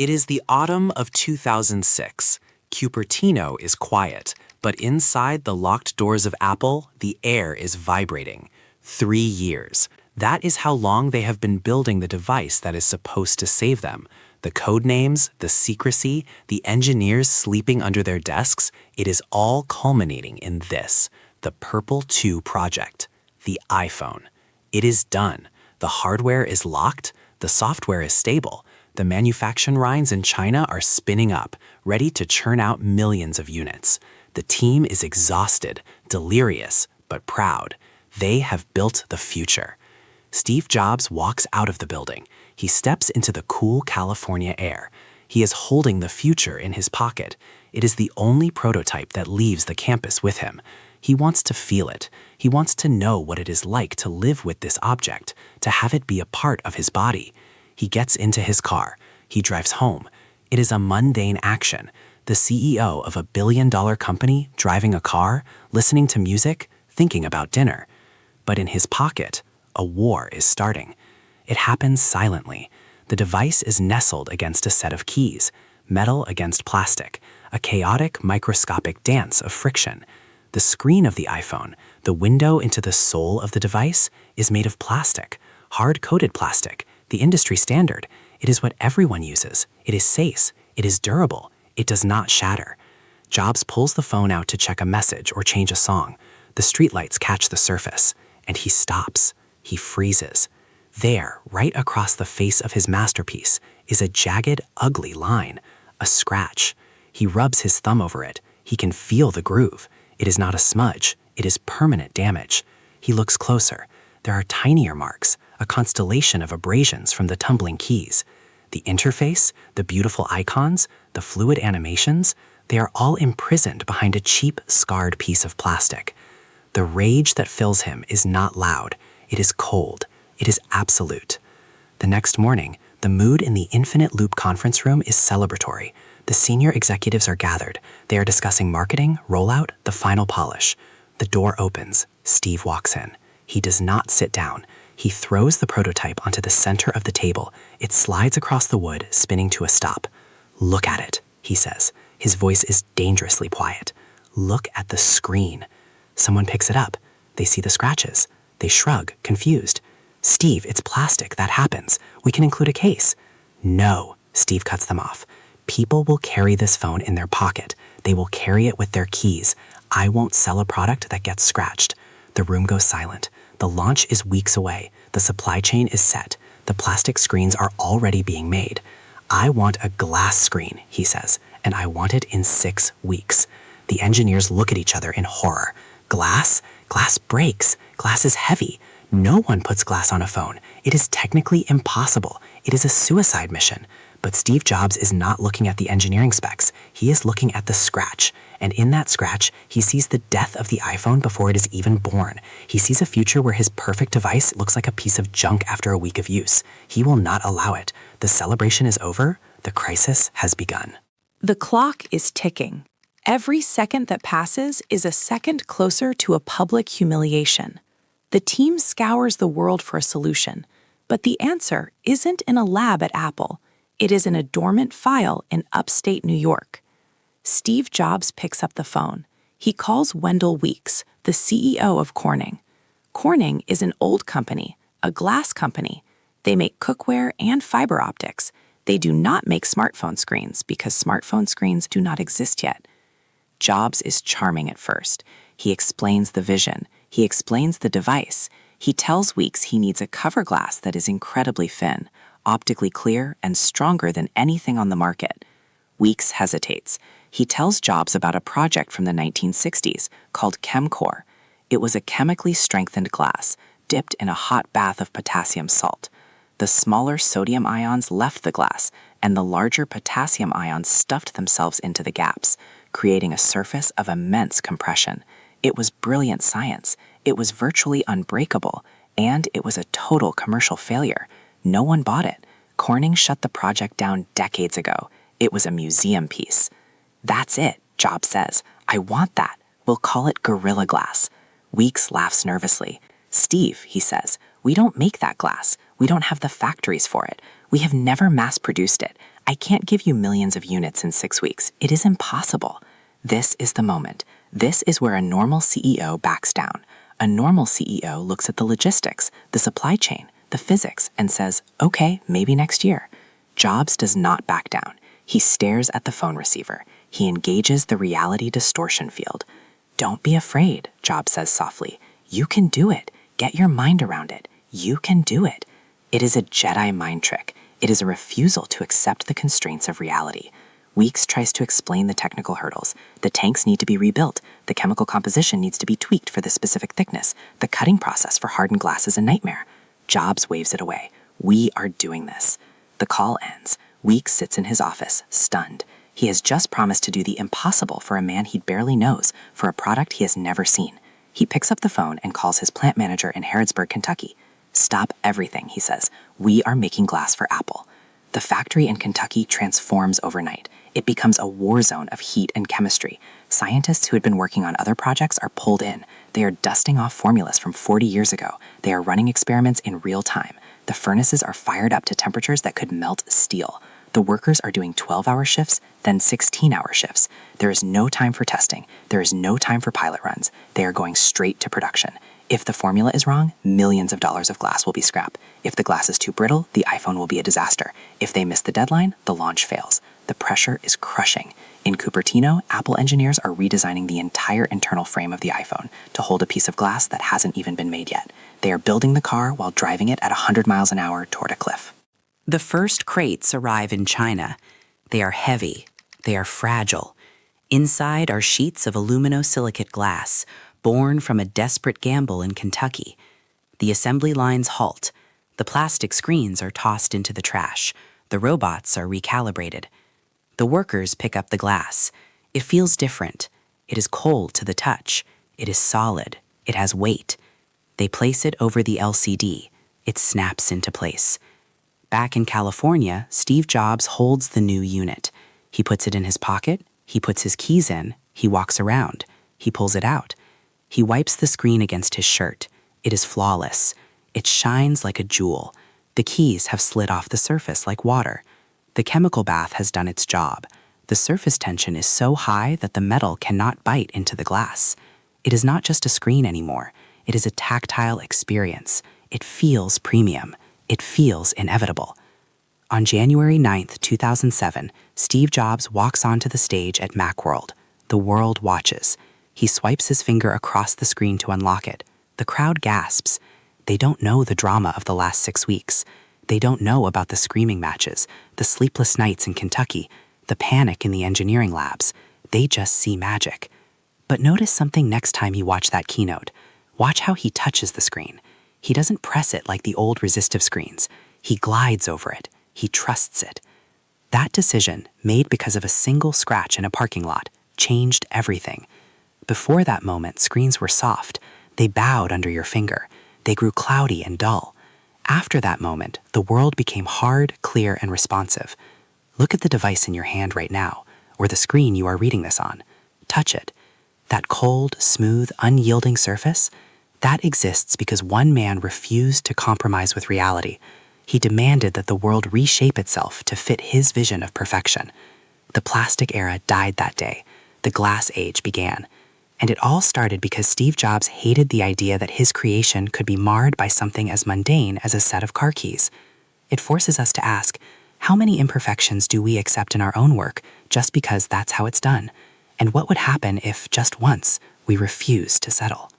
It is the autumn of 2006. Cupertino is quiet, but inside the locked doors of Apple, the air is vibrating. 3 years. That is how long they have been building the device that is supposed to save them. The code names, the secrecy, the engineers sleeping under their desks, it is all culminating in this, the Purple 2 project, the iPhone. It is done. The hardware is locked, the software is stable. The manufacturing lines in China are spinning up, ready to churn out millions of units. The team is exhausted, delirious, but proud. They have built the future. Steve Jobs walks out of the building. He steps into the cool California air. He is holding the future in his pocket. It is the only prototype that leaves the campus with him. He wants to feel it. He wants to know what it is like to live with this object, to have it be a part of his body. He gets into his car. He drives home. It is a mundane action. The CEO of a billion-dollar company driving a car, listening to music, thinking about dinner. But in his pocket, a war is starting. It happens silently. The device is nestled against a set of keys, metal against plastic, a chaotic, microscopic dance of friction. The screen of the iPhone, the window into the soul of the device, is made of plastic, hard-coated plastic, the industry standard. It is what everyone uses. It is safe. It is durable. It does not shatter. Jobs pulls the phone out to check a message or change a song. The streetlights catch the surface, and he stops. He freezes. There, right across the face of his masterpiece, is a jagged, ugly line, a scratch. He rubs his thumb over it. He can feel the groove. It is not a smudge. It is permanent damage. He looks closer. There are tinier marks, a constellation of abrasions from the tumbling keys. The interface, the beautiful icons, the fluid animations, they are all imprisoned behind a cheap, scarred piece of plastic. The rage that fills him is not loud. It is cold. It is absolute. The next morning, the mood in the Infinite Loop conference room is celebratory. The senior executives are gathered. They are discussing marketing, rollout, the final polish. The door opens. Steve walks in. He does not sit down. He throws the prototype onto the center of the table. It slides across the wood, spinning to a stop. "Look at it," he says. His voice is dangerously quiet. "Look at the screen." Someone picks it up. They see the scratches. They shrug, confused. "Steve, it's plastic. That happens. We can include a case." "No," Steve cuts them off. "People will carry this phone in their pocket. They will carry it with their keys. I won't sell a product that gets scratched." The room goes silent. The launch is weeks away. The supply chain is set. The plastic screens are already being made. "I want a glass screen," he says, "and I want it in 6 weeks." The engineers look at each other in horror. Glass? Glass breaks. Glass is heavy. No one puts glass on a phone. It is technically impossible. It is a suicide mission. But Steve Jobs is not looking at the engineering specs. He is looking at the scratch. And in that scratch, he sees the death of the iPhone before it is even born. He sees a future where his perfect device looks like a piece of junk after a week of use. He will not allow it. The celebration is over. The crisis has begun. The clock is ticking. Every second that passes is a second closer to a public humiliation. The team scours the world for a solution, but the answer isn't in a lab at Apple. It is in a dormant file in upstate New York. Steve Jobs picks up the phone. He calls Wendell Weeks, the CEO of Corning. Corning is an old company, a glass company. They make cookware and fiber optics. They do not make smartphone screens because smartphone screens do not exist yet. Jobs is charming at first. He explains the vision. He explains the device. He tells Weeks he needs a cover glass that is incredibly thin, optically clear, and stronger than anything on the market. Weeks hesitates. He tells Jobs about a project from the 1960s called ChemCore. It was a chemically strengthened glass, dipped in a hot bath of potassium salt. The smaller sodium ions left the glass, and the larger potassium ions stuffed themselves into the gaps, creating a surface of immense compression. It was brilliant science. It was virtually unbreakable, and it was a total commercial failure. No one bought it. Corning shut the project down decades ago. It was a museum piece. "That's it," Jobs says. "I want that. We'll call it Gorilla Glass." Weeks laughs nervously. "Steve," he says, "we don't make that glass. We don't have the factories for it. We have never mass-produced it. I can't give you millions of units in 6 weeks. It is impossible. This is the moment. This is where a normal CEO backs down. A normal CEO looks at the logistics, the supply chain, the physics, and says, okay, maybe next year. Jobs does not back down. He stares at the phone receiver. He engages the reality distortion field. Don't be afraid, Jobs says softly. You can do it. Get your mind around it. You can do it. It is a Jedi mind trick. It is a refusal to accept the constraints of reality. Weeks tries to explain the technical hurdles. The tanks need to be rebuilt. The chemical composition needs to be tweaked for the specific thickness. The cutting process for hardened glass is a nightmare. Jobs waves it away. We are doing this. The call ends. Weeks sits in his office, stunned. He has just promised to do the impossible for a man he barely knows, for a product he has never seen. He picks up the phone and calls his plant manager in Harrodsburg, Kentucky. Stop everything, he says. We are making glass for Apple. The factory in Kentucky transforms overnight. It becomes a war zone of heat and chemistry. Scientists who had been working on other projects are pulled in. They are dusting off formulas from 40 years ago. They are running experiments in real time. The furnaces are fired up to temperatures that could melt steel. The workers are doing 12-hour shifts, then 16-hour shifts. There is no time for testing. There is no time for pilot runs. They are going straight to production. If the formula is wrong, millions of dollars of glass will be scrap. If the glass is too brittle, the iPhone will be a disaster. If they miss the deadline, the launch fails. The pressure is crushing. In Cupertino, Apple engineers are redesigning the entire internal frame of the iPhone to hold a piece of glass that hasn't even been made yet. They are building the car while driving it at 100 miles an hour toward a cliff. The first crates arrive in China. They are heavy. They are fragile. Inside are sheets of aluminosilicate glass, born from a desperate gamble in Kentucky. The assembly lines halt. The plastic screens are tossed into the trash. The robots are recalibrated. The workers pick up the glass. It feels different. It is cold to the touch. It is solid. It has weight. They place it over the LCD. It snaps into place. Back in California, Steve Jobs holds the new unit. He puts it in his pocket. He puts his keys in. He walks around. He pulls it out. He wipes the screen against his shirt. It is flawless. It shines like a jewel. The keys have slid off the surface like water. The chemical bath has done its job. The surface tension is so high that the metal cannot bite into the glass. It is not just a screen anymore. It is a tactile experience. It feels premium. It feels inevitable. On January 9th, 2007, Steve Jobs walks onto the stage at Macworld. The world watches. He swipes his finger across the screen to unlock it. The crowd gasps. They don't know the drama of the last 6 weeks. They don't know about the screaming matches, the sleepless nights in Kentucky, the panic in the engineering labs. They just see magic. But notice something next time you watch that keynote. Watch how he touches the screen. He doesn't press it like the old resistive screens. He glides over it. He trusts it. That decision, made because of a single scratch in a parking lot, changed everything. Before that moment, screens were soft. They bowed under your finger. They grew cloudy and dull. After that moment, the world became hard, clear, and responsive. Look at the device in your hand right now, or the screen you are reading this on. Touch it. That cold, smooth, unyielding surface, that exists because one man refused to compromise with reality. He demanded that the world reshape itself to fit his vision of perfection. The plastic era died that day. The glass age began. And it all started because Steve Jobs hated the idea that his creation could be marred by something as mundane as a set of car keys. It forces us to ask, how many imperfections do we accept in our own work just because that's how it's done? And what would happen if, just once, we refuse to settle?